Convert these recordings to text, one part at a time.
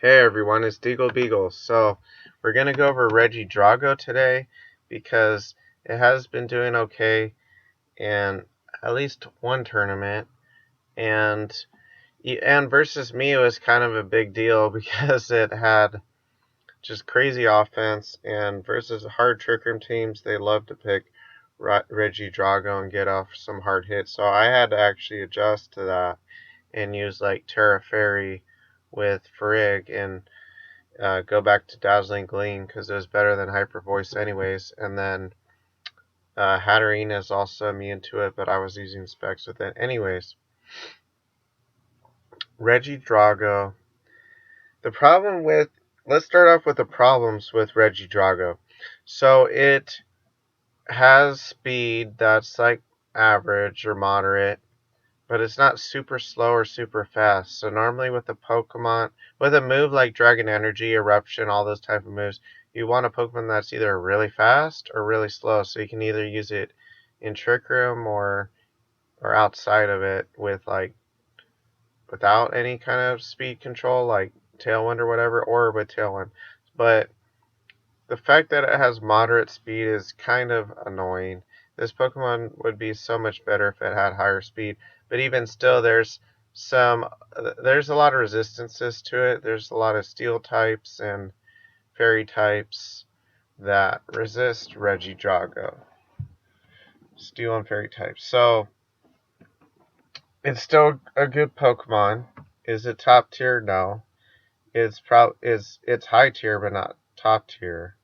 Hey everyone, it's DeagleBeagle. So we're gonna go over Regidrago today because it has been doing okay in at least one tournament, and versus me it was kind of a big deal because it had just crazy offense, and versus hard trick room teams they love to pick Regidrago and get off some hard hits. So I had to actually adjust to that and use like Terra Fairy with Frigg and go back to Dazzling Gleam because it was better than Hyper Voice anyways. And then Hatterene is also immune to it, but I was using specs with it anyways. Regidrago. Let's start off with the problems with Regidrago. So it has speed that's like average or moderate, but it's not super slow or super fast. So normally with a move like Dragon Energy, Eruption, all those type of moves, you want a Pokemon that's either really fast or really slow. So you can either use it in Trick Room or outside of it with without any kind of speed control, like Tailwind or whatever, or with Tailwind. But the fact that it has moderate speed is kind of annoying. This Pokemon would be so much better if it had higher speed, but even still there's a lot of resistances to it. There's a lot of steel types and fairy types that resist Regidrago. Steel and fairy types. So it's still a good Pokemon. Is it top tier? No. It's high tier but not top tier.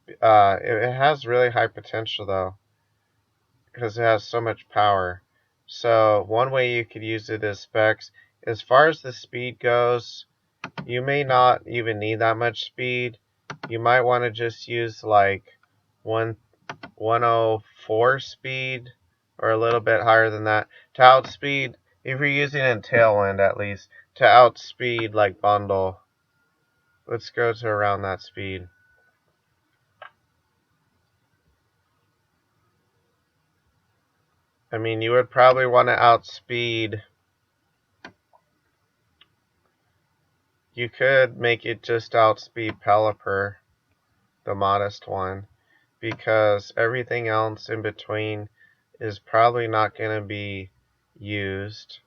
It has really high potential though, because it has so much power. So one way you could use it is specs. As far as the speed goes, you may not even need that much speed. You might want to just use like 104 speed or a little bit higher than that to outspeed, if you're using it in Tailwind at least, to outspeed like Bundle. Let's go to around that speed. I mean, you would probably want to outspeed. You could make it just outspeed Pelipper, the modest one, because everything else in between is probably not going to be used.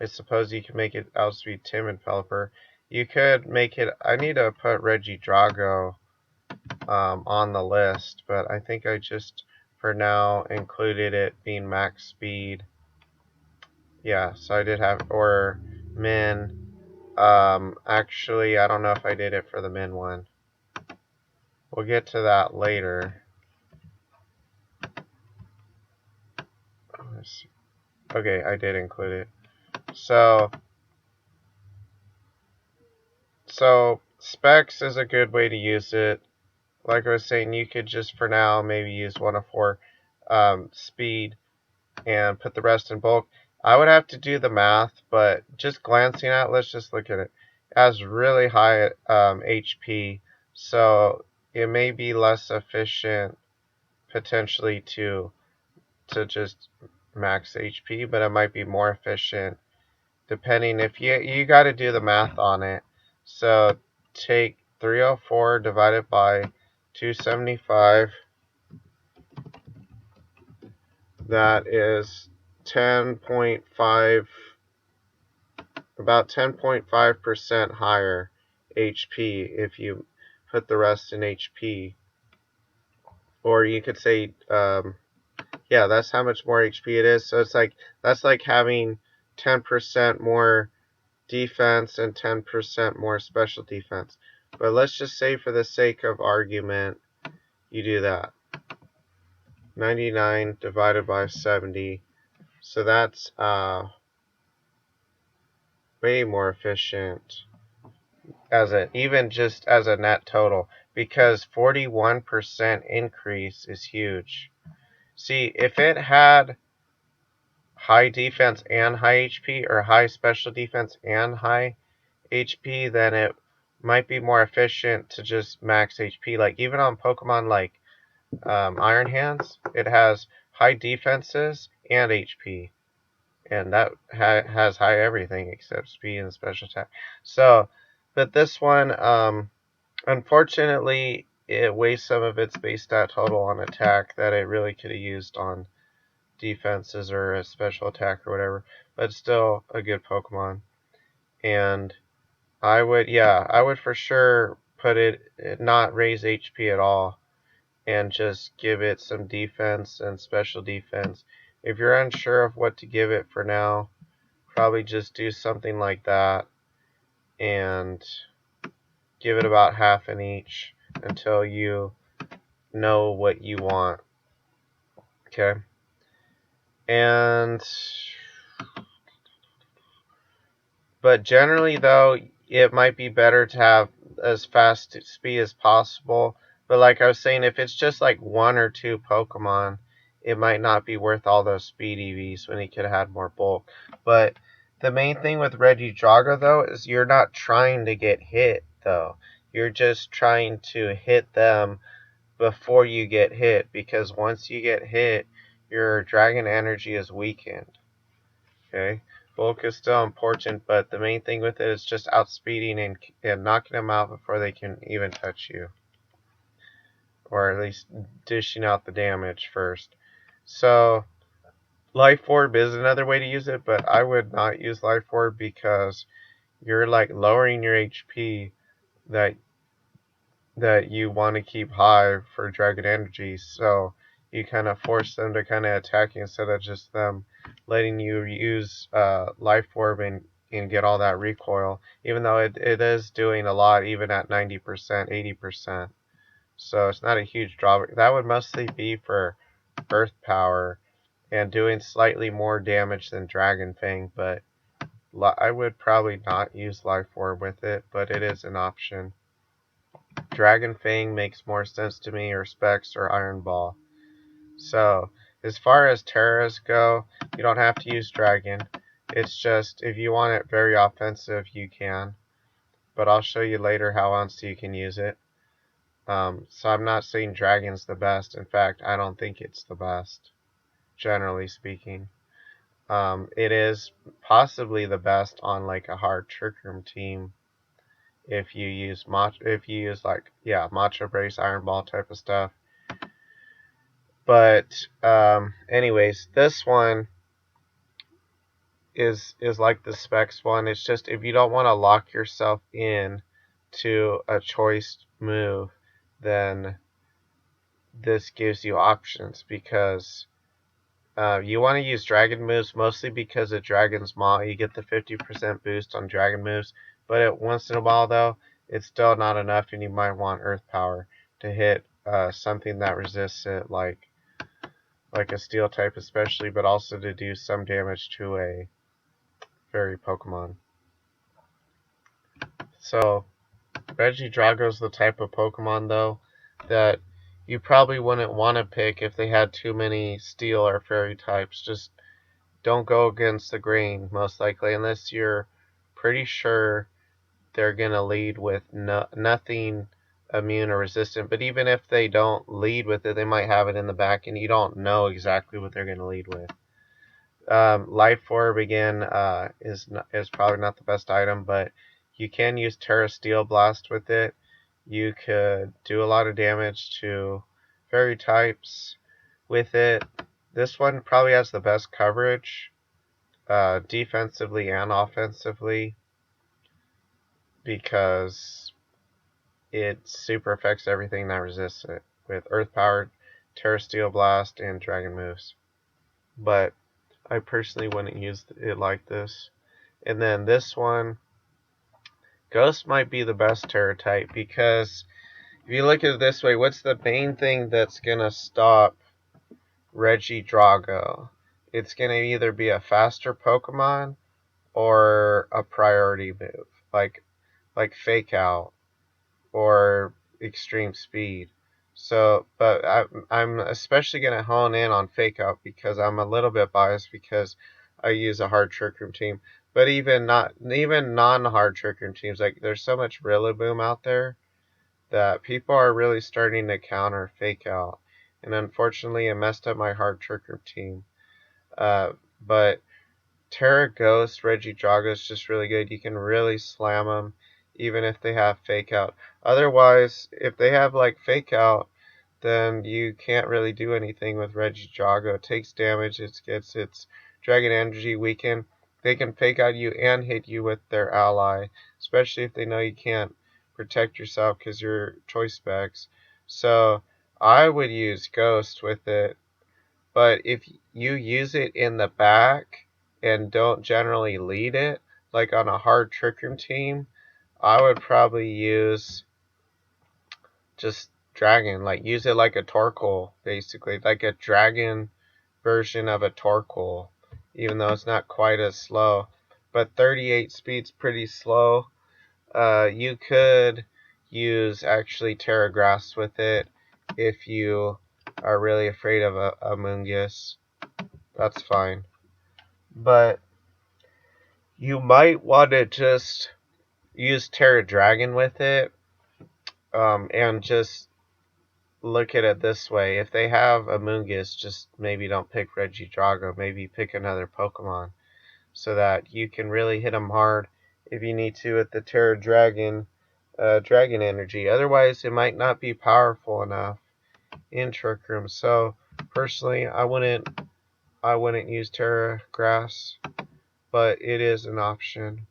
I suppose you could make it outspeed Tim and Pelipper. You could make it. I need to put Regidrago on the list, but I think I just for now included it being max speed. Yeah, so I did have, or Min. Actually, I don't know if I did it for the Min one. We'll get to that later. Okay, I did include it. So specs is a good way to use it. Like I was saying, you could just for now maybe use 104 speed and put the rest in bulk. I would have to do the math, but just glancing at it, let's just look at it. It has really high HP, so it may be less efficient potentially to just max HP, but it might be more efficient depending. If you got to do the math on it. So take 304 divided by 275. That is 10.5, about 10.5% higher HP if you put the rest in HP. Or you could say, yeah, that's how much more HP it is. So it's like, that's like having 10% more defense and 10% more special defense. But let's just say for the sake of argument, you do that. 99 divided by 70. So that's way more efficient even just as a net total, because 41% increase is huge. See, if it had high defense and high HP, or high special defense and high HP, then it might be more efficient to just max HP. Like even on Pokemon like Iron Hands, it has high defenses and HP, and that has high everything except speed and special attack. So But this one, unfortunately, it wastes some of its base stat total on attack that it really could have used on defenses or a special attack or whatever. But still a good Pokemon. And I would for sure put it, not raise HP at all, and just give it some defense and special defense. If you're unsure of what to give it for now, probably just do something like that and give it about half in each until you know what you want. Okay. And but generally though, it might be better to have as fast speed as possible. But like I was saying, if it's just like one or two Pokemon, it might not be worth all those speed EVs when he could have had more bulk. But the main thing with Regidrago though is you're not trying to get hit though. You're just trying to hit them before you get hit, because once you get hit, your dragon energy is weakened. Okay, bulk is still important, but the main thing with it is just outspeeding and knocking them out before they can even touch you, or at least dishing out the damage first. So Life Orb is another way to use it, but I would not use Life Orb because you're like lowering your HP that you want to keep high for Dragon Energy, so you kind of force them to kind of attack you instead of just them letting you use Life Orb and get all that recoil, even though it is doing a lot even at 90%, 80%. So it's not a huge drawback. That would mostly be for Earth Power and doing slightly more damage than Dragon Fang, but I would probably not use Life Orb with it, but it is an option. Dragon Fang makes more sense to me, or Specs, or Iron Ball. So, as far as Terras go, you don't have to use Dragon. It's just, if you want it very offensive, you can. But I'll show you later how else you can use it. So I'm not saying Dragon's the best. In fact, I don't think it's the best, generally speaking. It is possibly the best on like a hard Trick Room team, if you use Macho Brace, Iron Ball type of stuff. But anyways, this one is like the Specs one. It's just, if you don't want to lock yourself in to a choice move, then this gives you options, because you want to use dragon moves mostly because of Dragon's Maw. You get the 50% boost on dragon moves, but once in a while though, it's still not enough, and you might want Earth Power to hit something that resists it, like a Steel type especially, but also to do some damage to a fairy Pokemon. So Regidrago's the type of Pokemon though that you probably wouldn't want to pick if they had too many Steel or Fairy types. Just don't go against the grain, most likely, unless you're pretty sure they're going to lead with nothing immune or resistant. But even if they don't lead with it, they might have it in the back, and you don't know exactly what they're going to lead with. Life Orb, again, is probably not the best item, but you can use Terra Steel Blast with it. You could do a lot of damage to fairy types with it. This one probably has the best coverage, defensively and offensively, because it super affects everything that resists it, with Earth Power, Terra Steel Blast, and Dragon moves. But I personally wouldn't use it like this. And then this one, Ghost might be the best Terra type, because if you look at it this way, what's the main thing that's going to stop Regidrago? It's going to either be a faster Pokemon or a priority move, like Fake Out or Extreme Speed. So, but I'm especially going to hone in on Fake Out because I'm a little bit biased because I use a hard Trick Room team. But even non-hard Trick Room teams, like, there's so much Rillaboom out there that people are really starting to counter Fake Out. And unfortunately, it messed up my hard Trick Room team. But Terra Ghost Regidrago is just really good. You can really slam them. even if they have fake out. Otherwise, if they have like fake out, then you can't really do anything with Regidrago. It takes damage, it gets its dragon energy weakened. They can fake out you and hit you with their ally, especially if they know you can't protect yourself because you're choice specs. So I would use Ghost with it, but if you use it in the back and don't generally lead it, like on a hard trick room team, I would probably use just dragon, like use it like a Torkoal, basically, like a dragon version of a Torkoal, even though it's not quite as slow. But 38 speed's pretty slow. You could use actually Terra Grass with it if you are really afraid of a Mungus. That's fine. But you might want to just use Terra Dragon with it, and just look at it this way. If they have a Mungus, just maybe don't pick Regidrago. Maybe pick another Pokemon so that you can really hit them hard if you need to with the Terra Dragon, Dragon Energy. Otherwise, it might not be powerful enough in Trick Room. So personally, I wouldn't use Terra Grass, but it is an option.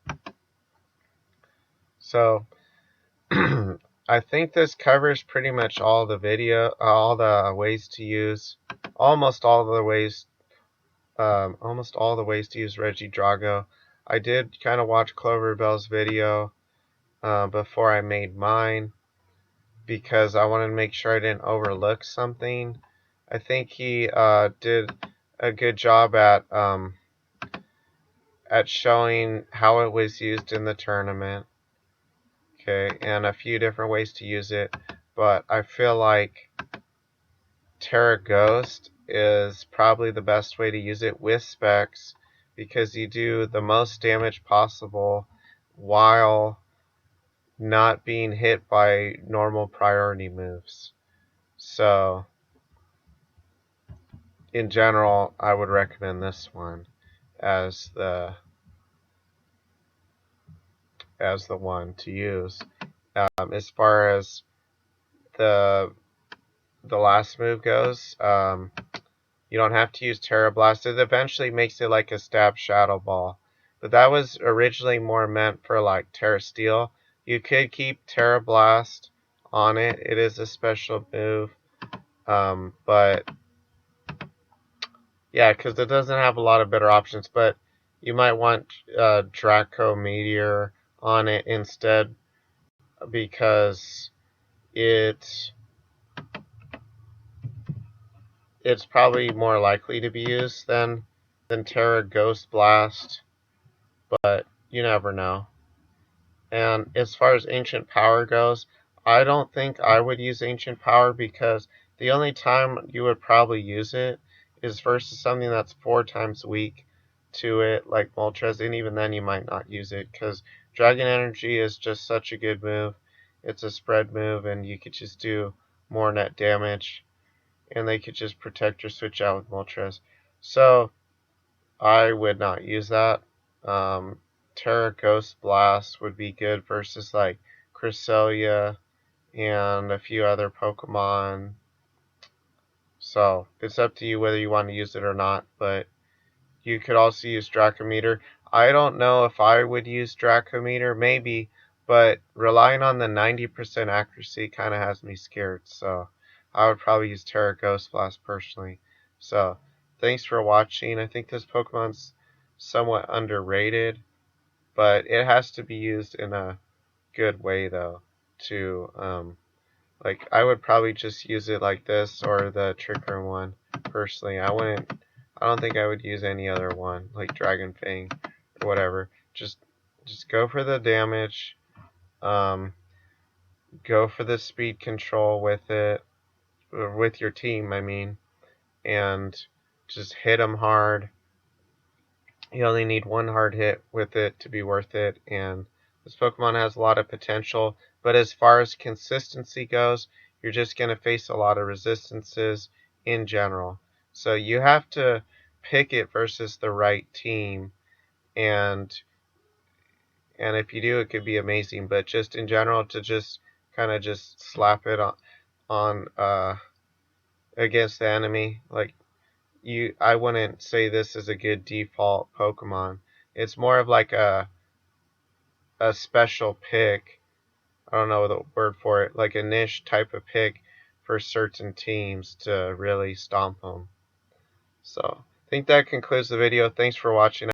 So I think this covers pretty much all the ways to use, almost all the ways to use Regidrago. I did kind of watch Cloverbell's video before I made mine because I wanted to make sure I didn't overlook something. I think he did a good job at showing how it was used in the tournament. Okay, and a few different ways to use it, but I feel like Terra Ghost is probably the best way to use it with specs because you do the most damage possible while not being hit by normal priority moves. So in general, I would recommend this one as the one to use. As far as the last move goes, you don't have to use Terra Blast. It eventually makes it like a stab Shadow Ball, but that was originally more meant for like Terra Steel. You could keep Terra Blast on it. It is a special move, but yeah, because it doesn't have a lot of better options. But you might want Draco Meteor on it instead because it's probably more likely to be used than Terra Ghost Blast, but you never know. And as far as Ancient Power goes, I don't think I would use Ancient Power because the only time you would probably use it is versus something that's 4 times weak to it, like Moltres, and even then you might not use it because Dragon Energy is just such a good move. It's a spread move, and you could just do more net damage, and they could just protect or switch out with Moltres. So I would not use that. Terra Ghost Blast would be good versus like Cresselia and a few other Pokemon. So it's up to you whether you want to use it or not, but you could also use Dracometer. I don't know if I would use Dracometer, maybe, but relying on the 90% accuracy kind of has me scared, so I would probably use Terra Ghost Blast personally. So thanks for watching. I think this Pokemon's somewhat underrated, but it has to be used in a good way though to like I would probably just use it like this or the Trick Room one personally. I don't think I would use any other one like Dragon Fang or whatever. Just go for the damage, go for the speed control with it, or with your team I mean, and just hit them hard. You only need one hard hit with it to be worth it, and this Pokemon has a lot of potential, but as far as consistency goes, you're just going to face a lot of resistances in general. So you have to pick it versus the right team, and and if you do, it could be amazing. But just in general, to just kind of just slap it on against the enemy, like I wouldn't say this is a good default Pokemon. It's more of like a special pick. I don't know the word for it, like a niche type of pick for certain teams to really stomp them. So I think that concludes the video. Thanks for watching.